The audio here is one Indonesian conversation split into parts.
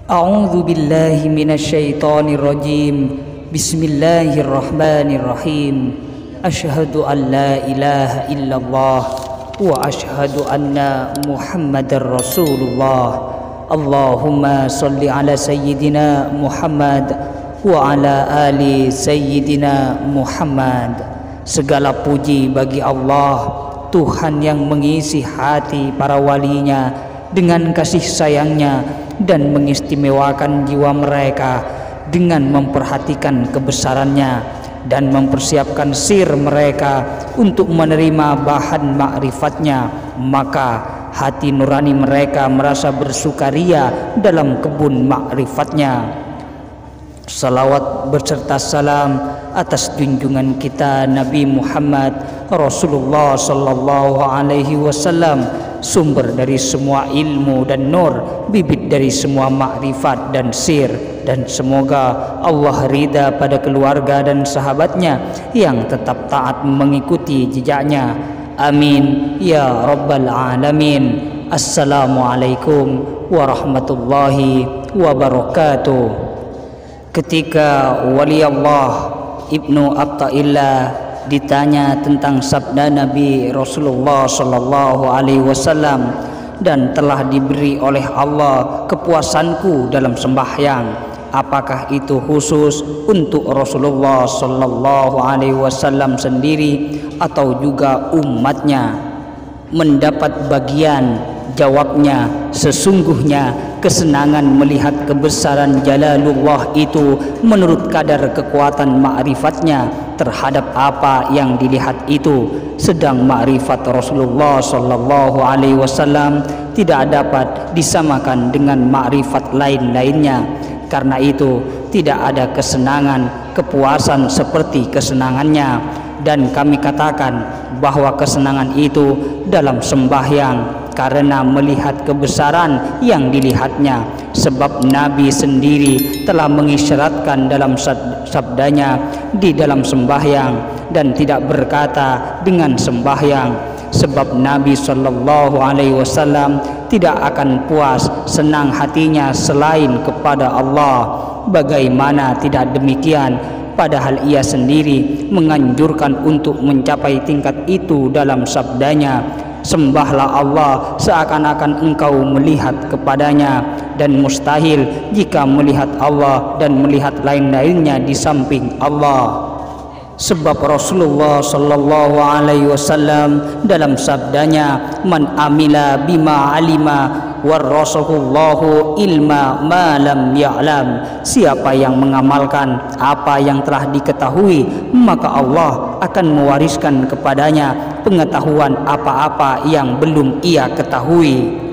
A'udzu billahi minasyaitonir rajim. Bismillahirrahmanirrahim. Asyhadu an la ilaha illallah wa asyhadu anna Muhammadar Rasulullah. Allahumma shalli ala sayyidina Muhammad wa ala ali sayyidina Muhammad. Segala puji bagi Allah, Tuhan yang mengisi hati para walinya dengan kasih sayangnya dan mengistimewakan jiwa mereka dengan memperhatikan kebesarannya dan mempersiapkan sir mereka untuk menerima bahan ma'rifatnya. Maka hati nurani mereka merasa bersukaria dalam kebun ma'rifatnya. Salawat berserta salam atas junjungan kita Nabi Muhammad Rasulullah sallallahu alaihi wasallam, sumber dari semua ilmu dan nur, bibit dari semua makrifat dan sir. Dan semoga Allah ridha pada keluarga dan sahabatnya yang tetap taat mengikuti jejaknya. Amin ya rabbal alamin. Assalamualaikum warahmatullahi wabarakatuh. Ketika wali Allah Ibnu Attaillah ditanya tentang sabda Nabi Rasulullah sallallahu alaihi wasallam, dan telah diberi oleh Allah kepuasanku dalam sembahyang, apakah itu khusus untuk Rasulullah sallallahu alaihi wasallam sendiri atau juga umatnya? Mendapat bagian jawabnya, sesungguhnya kesenangan melihat kebesaran Jalalullah itu menurut kadar kekuatan ma'rifatnya terhadap apa yang dilihat itu. Sedang ma'rifat Rasulullah sallallahu alaihi wasallam tidak dapat disamakan dengan ma'rifat lain-lainnya. Karena itu tidak ada kesenangan, kepuasan seperti kesenangannya. Dan kami katakan bahwa kesenangan itu dalam sembahyang karena melihat kebesaran yang dilihatnya. Sebab Nabi sendiri telah mengisyaratkan dalam sabdanya di dalam sembahyang dan tidak berkata dengan sembahyang. Sebab Nabi sallallahu alaihi wasallam tidak akan puas senang hatinya selain kepada Allah. Bagaimana tidak demikian? Padahal ia sendiri menganjurkan untuk mencapai tingkat itu dalam sabdanya, sembahlah Allah seakan-akan engkau melihat kepadanya, dan mustahil jika melihat Allah dan melihat lain-lainnya di samping Allah. Sebab Rasulullah sallallahu alaihi wasallam dalam sabdanya, man amila bima alima warasahullahu ilma ma lam ya'lam. Siapa yang mengamalkan apa yang telah diketahui, maka Allah akan mewariskan kepadanya pengetahuan apa-apa yang belum ia ketahui.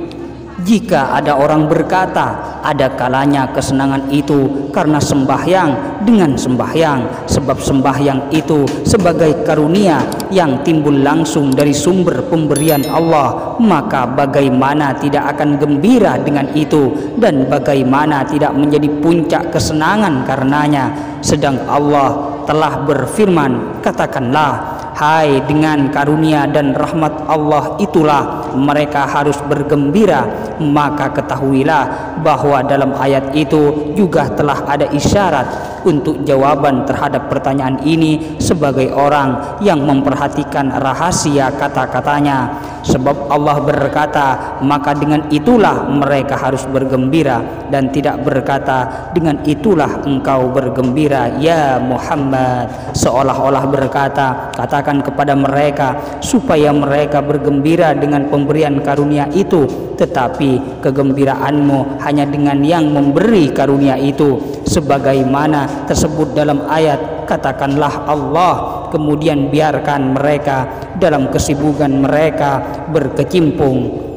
Jika ada orang berkata, ada kalanya kesenangan itu karena sembahyang dengan sembahyang, sebab sembahyang itu sebagai karunia yang timbul langsung dari sumber pemberian Allah, maka bagaimana tidak akan gembira dengan itu, dan bagaimana tidak menjadi puncak kesenangan karenanya. Sedang Allah telah berfirman, katakanlah, hai, dengan karunia dan rahmat Allah itulah mereka harus bergembira. Maka ketahuilah bahwa dalam ayat itu juga telah ada isyarat untuk jawaban terhadap pertanyaan ini sebagai orang yang memperhatikan rahasia kata-katanya. Sebab Allah berkata, maka dengan itulah mereka harus bergembira, dan tidak berkata dengan itulah engkau bergembira ya Muhammad. Seolah-olah berkata, katakan kepada mereka supaya mereka bergembira dengan pemberian karunia itu, tetapi kegembiraanmu hanya dengan yang memberi karunia itu, sebagaimana tersebut dalam ayat, katakanlah Allah, kemudian biarkan mereka dalam kesibukan mereka berkecimpung.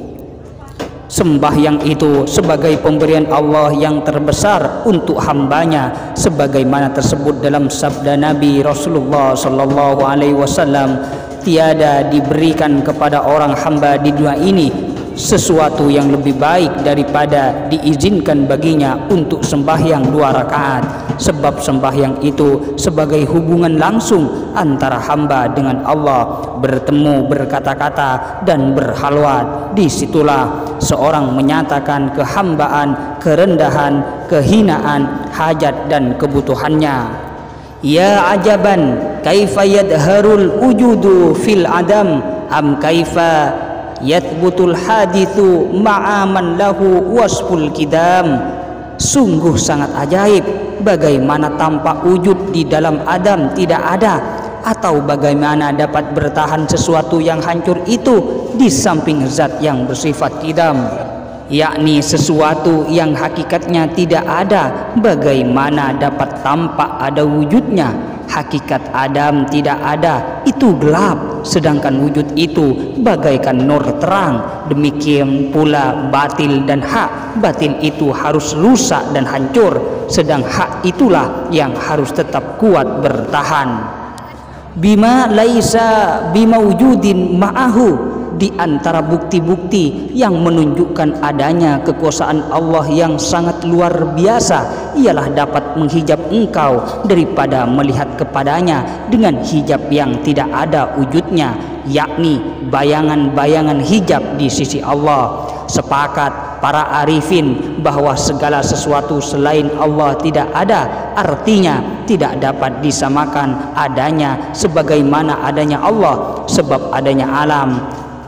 Sembahyang itu sebagai pemberian Allah yang terbesar untuk hambanya, sebagaimana tersebut dalam sabda Nabi Rasulullah sallallahu alaihi wasallam, tiada diberikan kepada orang hamba di dunia ini sesuatu yang lebih baik daripada diizinkan baginya untuk sembahyang 2 rakaat, sebab sembahyang itu sebagai hubungan langsung antara hamba dengan Allah, bertemu, berkata-kata dan berhalwat. Disitulah seorang menyatakan kehambaan, kerendahan, kehinaan, hajat dan kebutuhannya. Ya ajaban kaifa yadharul wujudu fil adam am kaifa yathbutul hadithu ma'aman lahu wasful kidam. Sungguh sangat ajaib bagaimana tampak wujud di dalam adam tidak ada, atau bagaimana dapat bertahan sesuatu yang hancur itu di samping zat yang bersifat kidam, yakni sesuatu yang hakikatnya tidak ada. Bagaimana dapat tampak ada wujudnya? Hakikat Adam tidak ada, itu gelap, sedangkan wujud itu bagaikan nur terang. Demikian pula batil dan hak. Batil itu harus rusak dan hancur, sedang hak itulah yang harus tetap kuat bertahan. Bima laisa bima wujudin ma'ahu, di antara bukti-bukti yang menunjukkan adanya kekuasaan Allah yang sangat luar biasa ialah dapat menghijab engkau daripada melihat kepadanya dengan hijab yang tidak ada wujudnya, yakni bayangan-bayangan hijab di sisi Allah. Sepakat para arifin bahwa segala sesuatu selain Allah tidak ada, artinya tidak dapat disamakan adanya sebagaimana adanya Allah, sebab adanya alam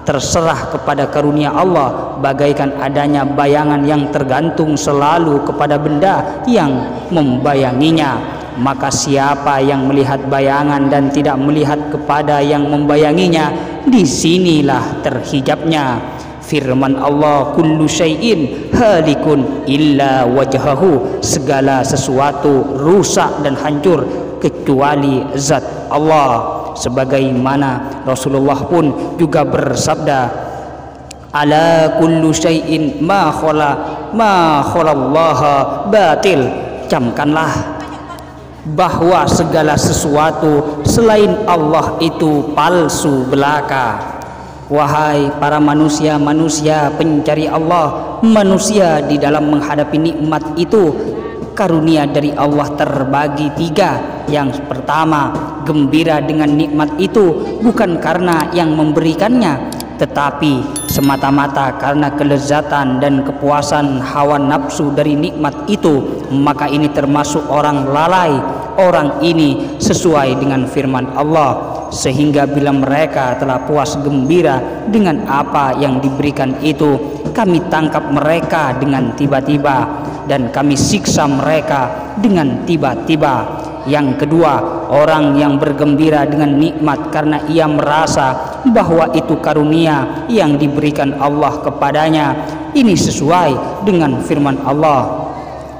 terserah kepada karunia Allah, bagaikan adanya bayangan yang tergantung selalu kepada benda yang membayanginya. Maka siapa yang melihat bayangan dan tidak melihat kepada yang membayanginya, disinilah terhijabnya. Firman Allah, kullu syai'in halikun illa wajhahu, segala sesuatu rusak dan hancur kecuali zat Allah. Sebagaimana Rasulullah pun juga bersabda, ala kullu syai'in ma khalallaha batil. Camkanlah bahwa segala sesuatu selain Allah itu palsu belaka. Wahai para manusia-manusia pencari Allah, manusia di dalam menghadapi nikmat itu, karunia dari Allah terbagi 3. Yang pertama, gembira dengan nikmat itu bukan karena yang memberikannya, tetapi semata-mata karena kelezatan dan kepuasan hawa nafsu dari nikmat itu. Maka ini termasuk orang lalai. Orang ini sesuai dengan firman Allah, sehingga bila mereka telah puas gembira dengan apa yang diberikan itu, kami tangkap mereka dengan tiba-tiba dan kami siksa mereka dengan tiba-tiba. Yang kedua, orang yang bergembira dengan nikmat karena ia merasa bahwa itu karunia yang diberikan Allah kepadanya. Ini sesuai dengan firman Allah,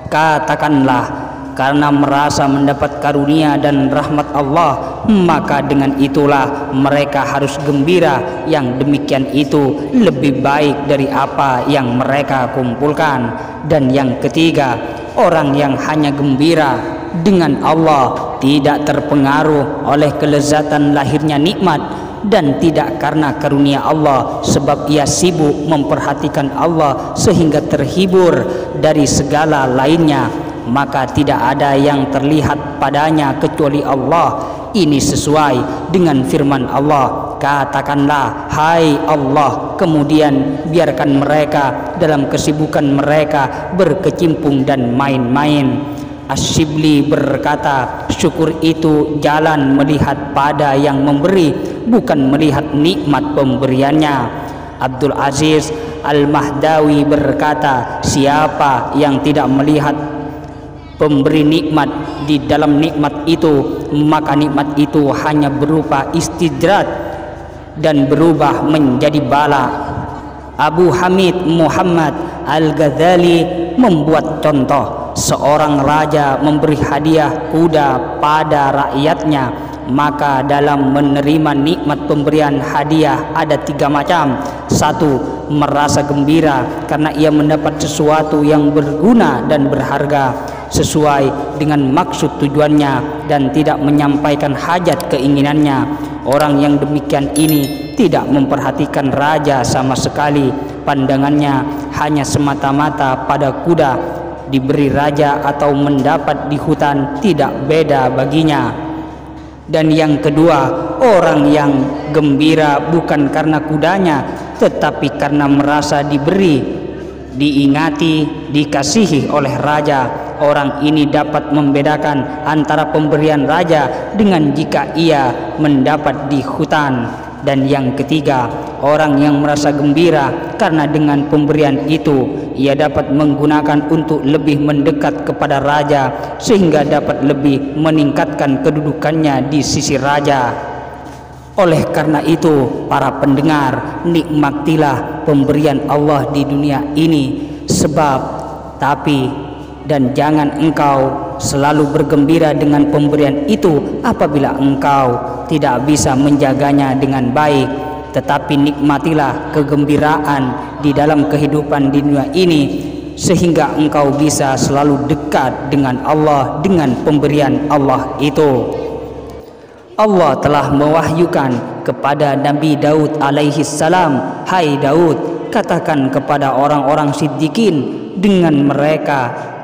katakanlah, karena merasa mendapat karunia dan rahmat Allah, maka dengan itulah mereka harus gembira. Yang demikian itu lebih baik dari apa yang mereka kumpulkan. Dan yang ketiga, orang yang hanya gembira dengan Allah, tidak terpengaruh oleh kelezatan lahirnya nikmat dan tidak karena karunia Allah, sebab ia sibuk memperhatikan Allah sehingga terhibur dari segala lainnya, maka tidak ada yang terlihat padanya kecuali Allah. Ini sesuai dengan firman Allah, katakanlah, hai Allah, kemudian biarkan mereka dalam kesibukan mereka berkecimpung dan main-main. Asyibli berkata, syukur itu jalan melihat pada yang memberi, bukan melihat nikmat pemberiannya. Abdul Aziz Al-Mahdawi berkata, siapa yang tidak melihat pemberi nikmat di dalam nikmat itu, maka nikmat itu hanya berupa istidrat dan berubah menjadi bala. Abu Hamid Muhammad Al-Ghazali membuat contoh, seorang raja memberi hadiah kuda pada rakyatnya, maka dalam menerima nikmat pemberian hadiah ada 3 macam. 1. Merasa gembira karena ia mendapat sesuatu yang berguna dan berharga sesuai dengan maksud tujuannya dan tidak menyampaikan hajat keinginannya. Orang yang demikian ini tidak memperhatikan raja sama sekali, pandangannya hanya semata-mata pada kuda, diberi raja atau mendapat di hutan tidak beda baginya. Dan yang kedua, orang yang gembira bukan karena kudanya, tetapi karena merasa diberi, diingati, dikasihi oleh raja. Orang ini dapat membedakan antara pemberian raja dengan jika ia mendapat di hutan. Dan yang ketiga, orang yang merasa gembira karena dengan pemberian itu ia dapat menggunakan untuk lebih mendekat kepada raja, sehingga dapat lebih meningkatkan kedudukannya di sisi raja. Oleh karena itu, para pendengar, nikmatilah pemberian Allah di dunia ini. Dan jangan engkau selalu bergembira dengan pemberian itu apabila engkau tidak bisa menjaganya dengan baik. Tetapi nikmatilah kegembiraan di dalam kehidupan di dunia ini, sehingga engkau bisa selalu dekat dengan Allah dengan pemberian Allah itu. Allah telah mewahyukan kepada Nabi Daud alaihi salam, "Hai Daud, katakan kepada orang-orang siddiqin,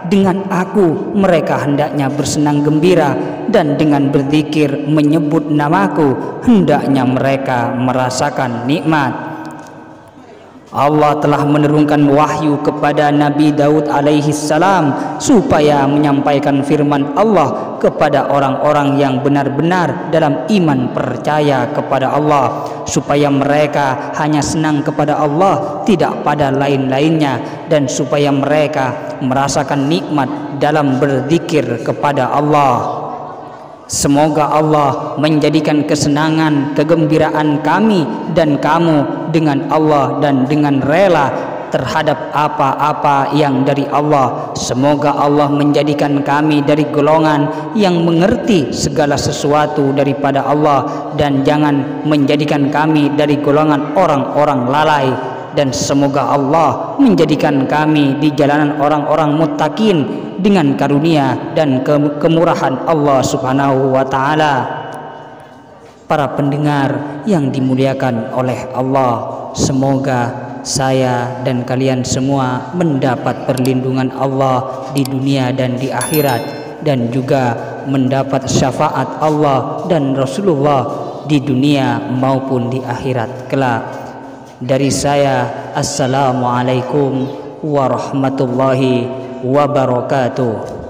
dengan aku mereka hendaknya bersenang gembira, dan dengan berzikir menyebut namaku hendaknya mereka merasakan nikmat." Allah telah menurunkan wahyu kepada Nabi Daud alaihi salam supaya menyampaikan firman Allah kepada orang-orang yang benar-benar dalam iman percaya kepada Allah, supaya mereka hanya senang kepada Allah, tidak pada lain-lainnya, dan supaya mereka merasakan nikmat dalam berzikir kepada Allah. Semoga Allah menjadikan kesenangan, kegembiraan kami dan kamu dengan Allah dan dengan rela terhadap apa-apa yang dari Allah. Semoga Allah menjadikan kami dari golongan yang mengerti segala sesuatu daripada Allah, dan jangan menjadikan kami dari golongan orang-orang lalai. Dan semoga Allah menjadikan kami di jalanan orang-orang muttaqin dengan karunia dan kemurahan Allah Subhanahu wa ta'ala. Para pendengar yang dimuliakan oleh Allah, semoga saya dan kalian semua mendapat perlindungan Allah di dunia dan di akhirat, dan juga mendapat syafaat Allah dan Rasulullah di dunia maupun di akhirat kelak. Dari saya, assalamualaikum warahmatullahi wabarakatuh.